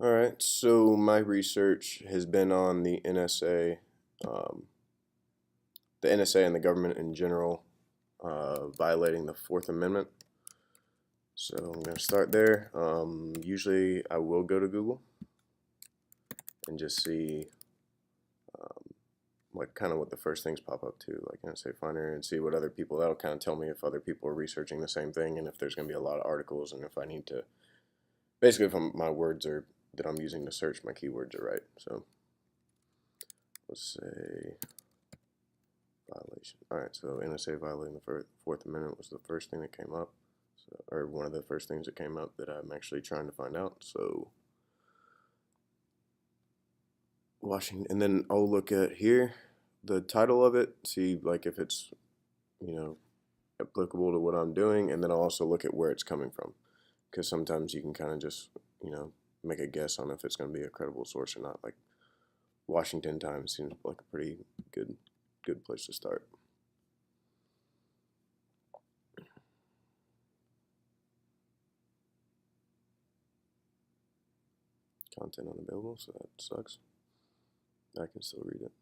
All right, so my research has been on um, the NSA and the government in general violating the Fourth Amendment. So I'm going to start there. Usually I will go to Google and just see like kind of what the first things pop up to, like NSA Finder, and see what other people, that'll kind of tell me if other people are researching the same thing and if there's going to be a lot of articles and if I need to, basically if my words are that I'm using to search, my keywords are right. So let's say violation. All right, so NSA violating the Fourth Amendment was the first thing that came up, so, or one of the first things that came up that I'm actually trying to find out. So Washington, and then I'll look at here the title of it, see like if it's you know applicable to what I'm doing, and then I'll also look at where it's coming from, because sometimes you can kind of just make a guess on if it's going to be a credible source or not. Like Washington Times seems like a pretty good place to start. Content unavailable, so that sucks. I can still read it.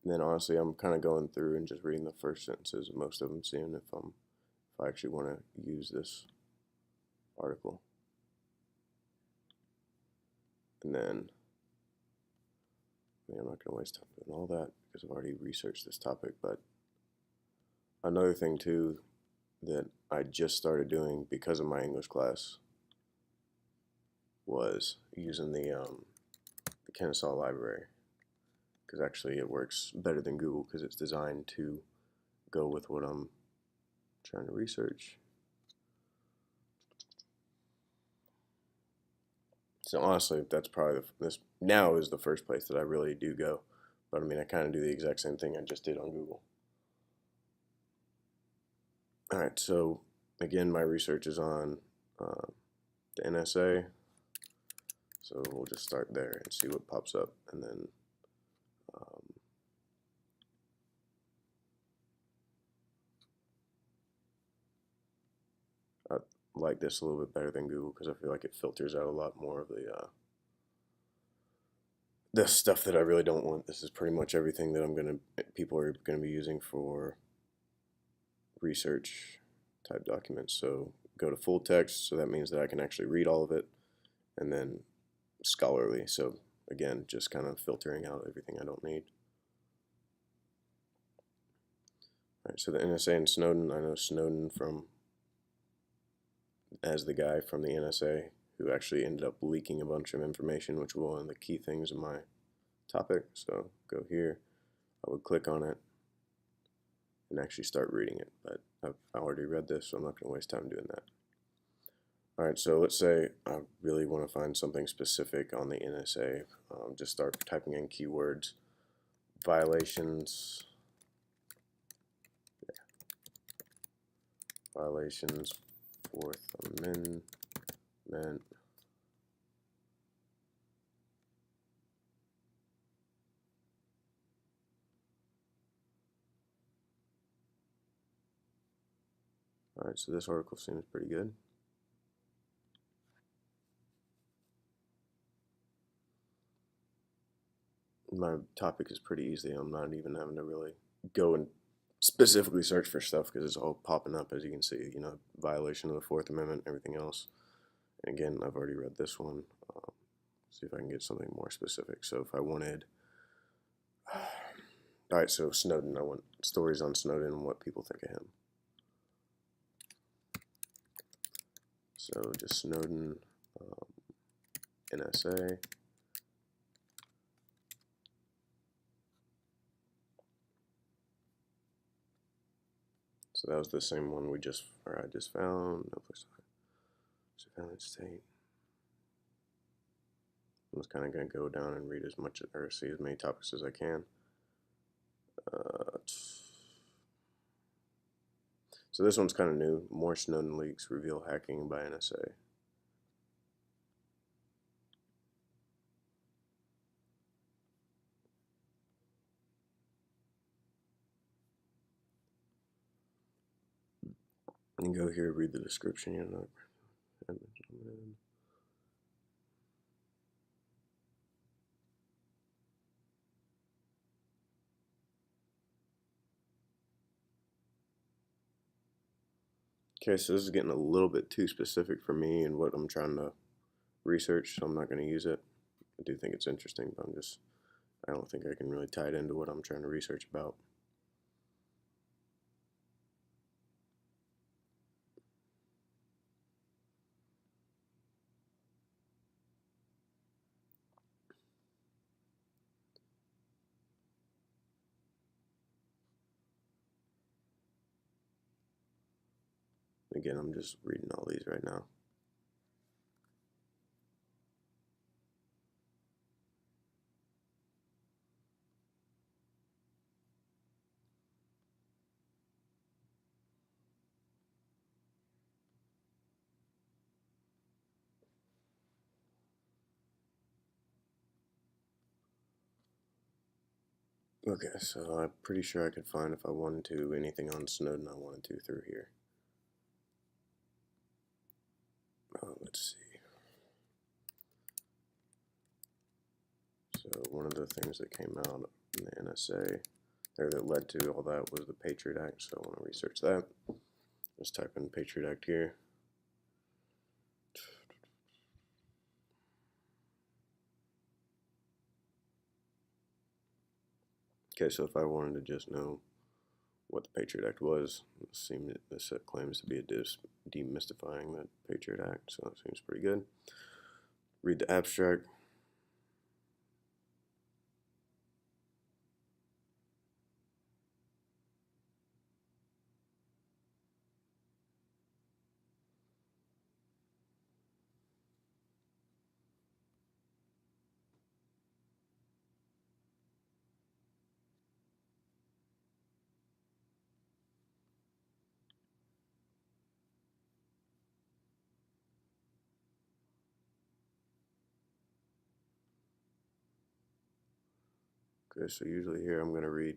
And then honestly, I'm kind of going through and just reading the first sentences of most of them, seeing if I actually want to use this article. And then I'm not going to waste time doing all that because I've already researched this topic. But another thing too that I just started doing because of my English class was using the Kennesaw library, because actually it works better than Google because it's designed to go with what I'm trying to research. So honestly, that's probably this now is the first place that I really do go. But I mean, I kind of do the exact same thing I just did on Google. All right, so again, my research is on the NSA. So we'll just start there and see what pops up, and then I like this a little bit better than Google because I feel like it filters out a lot more of the stuff that I really don't want. This is pretty much everything that people are gonna be using for research type documents. So go to full text, so that means that I can actually read all of it, and then scholarly. So again, just kind of filtering out everything I don't need. All right, so the NSA and Snowden. I know Snowden from as the guy from the NSA who actually ended up leaking a bunch of information, which was one of the key things in my topic. So go here. I would click on it and actually start reading it, but I've already read this, so I'm not going to waste time doing that. All right, so let's say I really want to find something specific on the NSA. Just start typing in keywords, violations, violations, Fourth Amendment. All right, so this article seems pretty good. My topic is pretty easy. I'm not even having to really go and specifically search for stuff because it's all popping up, as you can see, violation of the Fourth Amendment, everything else. And again, I've already read this one. See if I can get something more specific. So if I wanted, all right, so Snowden, I want stories on Snowden and what people think of him. So just Snowden, NSA. So that was the same one I just found. No place. Surveillance state. I'm just kind of going to go down and read as much or see as many topics as I can. So this one's kind of new. More Snowden leaks reveal hacking by NSA. And go here, read the description. Okay, so this is getting a little bit too specific for me and what I'm trying to research, so I'm not going to use it. I do think it's interesting, but I don't think I can really tie it into what I'm trying to research about. Again, I'm just reading all these right now. Okay, so I'm pretty sure I could find, if I wanted to, anything on Snowden I wanted to through here. Let's see. So one of the things that came out in the NSA, or that led to all that, was the Patriot Act, so I want to research that. Let's type in Patriot Act here. Okay, so if I wanted to just know what the Patriot Act was, this claims to be a demystifying that Patriot Act, so it seems pretty good. Read the abstract. Okay, so usually here I'm going to read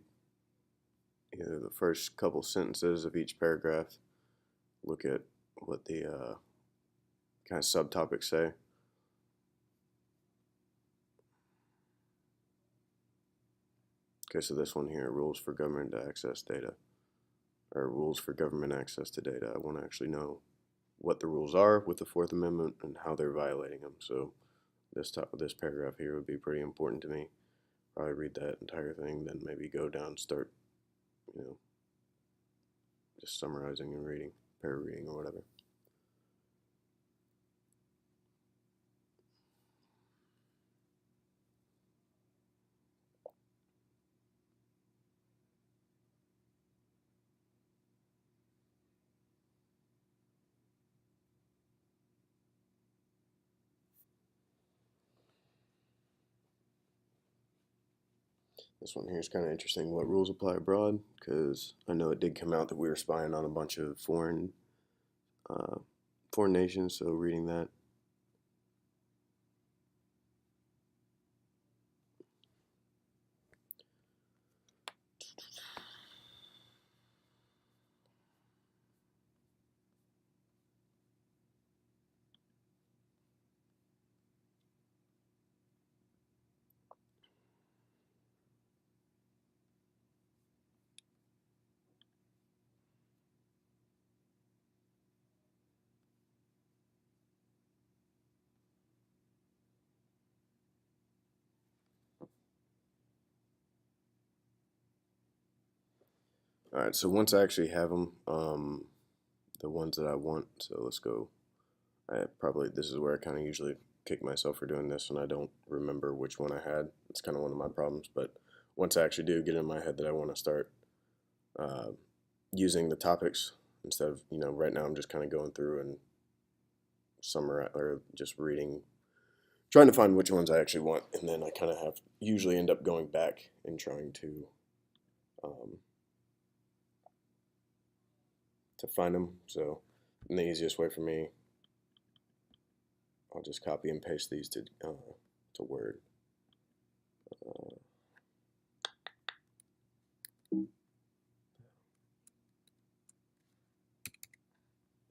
either the first couple sentences of each paragraph, look at what the kind of subtopics say. Okay, so this one here, rules for government to access data, or rules for government access to data. I want to actually know what the rules are with the Fourth Amendment and how they're violating them. So this paragraph here would be pretty important to me. Probably read that entire thing, then maybe go down, start, you know, just summarizing and reading, para-reading or whatever. This one here is kind of interesting. What rules apply abroad? Because I know it did come out that we were spying on a bunch of uh, foreign nations. So reading that. All right. So once I actually have them, the ones that I want. So let's go. This is where I kind of usually kick myself for doing this, and I don't remember which one I had. It's kind of one of my problems. But once I actually do get in my head that I want to start uh, using the topics instead of, right now I'm just kind of going through and summarize or just reading, trying to find which ones I actually want, and then I kind of usually end up going back and trying um, to find them. So, and the easiest way for me, I'll just copy and paste these to Word. Uh,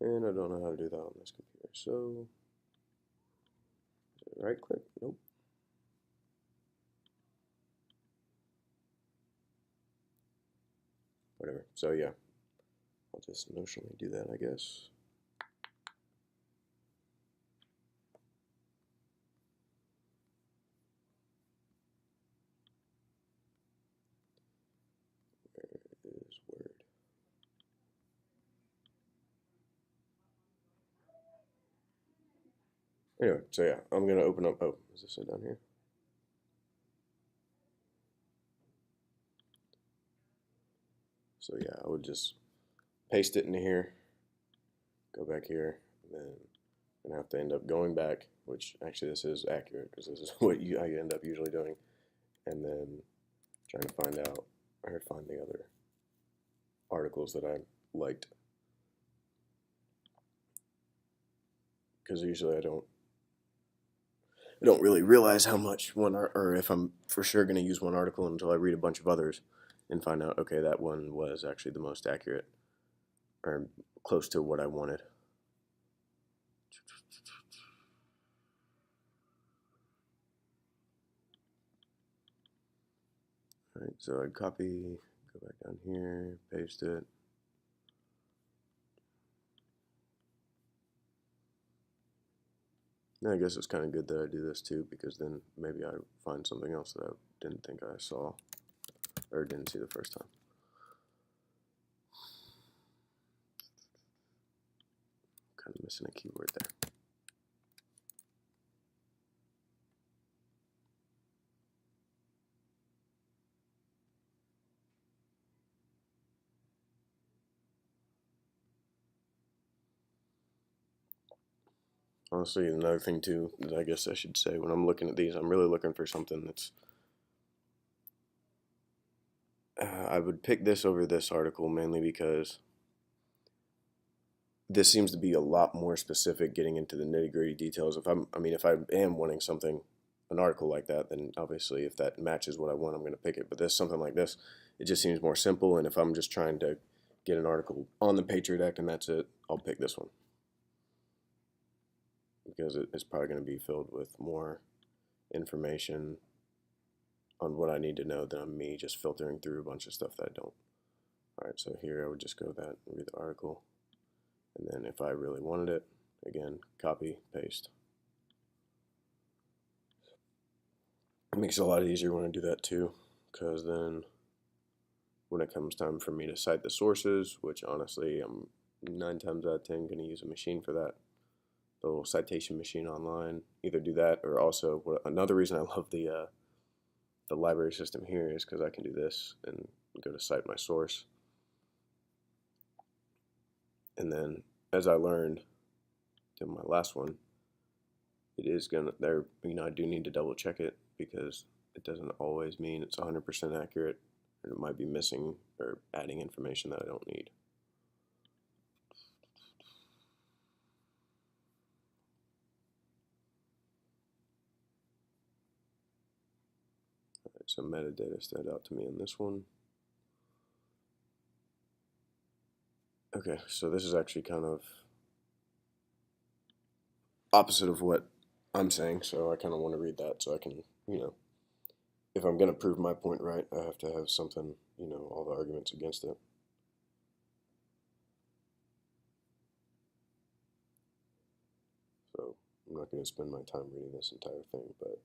and I don't know how to do that on this computer, so Right click? Nope. Whatever. So yeah, I'll just notionally do that, I guess. Where is Word? Anyway, so yeah, I'm gonna open up. Oh, is this it down here? So yeah, I would just paste it into here, go back here, and then I'm gonna have to end up going back, which actually this is accurate because this is what I end up usually doing, and then trying to find out or find the other articles that I liked, because usually I don't really realize how much or if I'm for sure going to use one article until I read a bunch of others and find out, okay, that one was actually the most accurate or close to what I wanted. All right, so I'd copy, go back down here, paste it. Yeah, I guess it's kind of good that I do this too, because then maybe I find something else that I didn't think I saw or didn't see the first time. Kind of missing a keyword there. Honestly, another thing too that I guess I should say when I'm looking at these, I'm really looking for something that's. I would pick this over this article mainly because this seems to be a lot more specific, getting into the nitty gritty details. If I am wanting something, an article like that, then obviously if that matches what I want, I'm going to pick it. But this, something like this, it just seems more simple. And if I'm just trying to get an article on the Patriot Act and that's it, I'll pick this one because it's probably going to be filled with more information on what I need to know than me just filtering through a bunch of stuff that I don't. All right, so here I would just go that and read the article. And then if I really wanted it, again, copy, paste. It makes it a lot easier when I do that too, because then when it comes time for me to cite the sources, which honestly I'm 9 times out of 10 going to use a machine for that, the little citation machine online, either do that or also another reason I love the library system here is because I can do this and go to cite my source. And then as I learned in my last one, it is gonna there I do need to double check it because it doesn't always mean it's 100% accurate, and it might be missing or adding information that I don't need. Right, so metadata stood out to me in this one. Okay, so this is actually kind of opposite of what I'm saying, so I kind of want to read that so I can, if I'm going to prove my point right, I have to have something, all the arguments against it. So I'm not going to spend my time reading this entire thing, but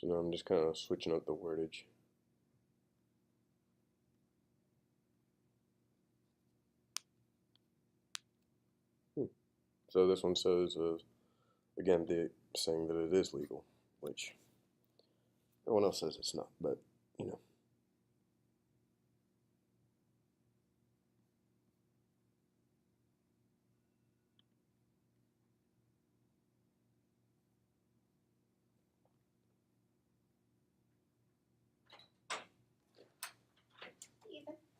So now I'm just kind of switching up the wordage. So this one says, again, saying that it is legal, which everyone else says it's not, but, you know.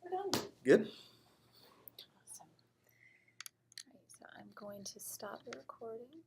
We're done. Good. Awesome. All right, so I'm going to stop the recording.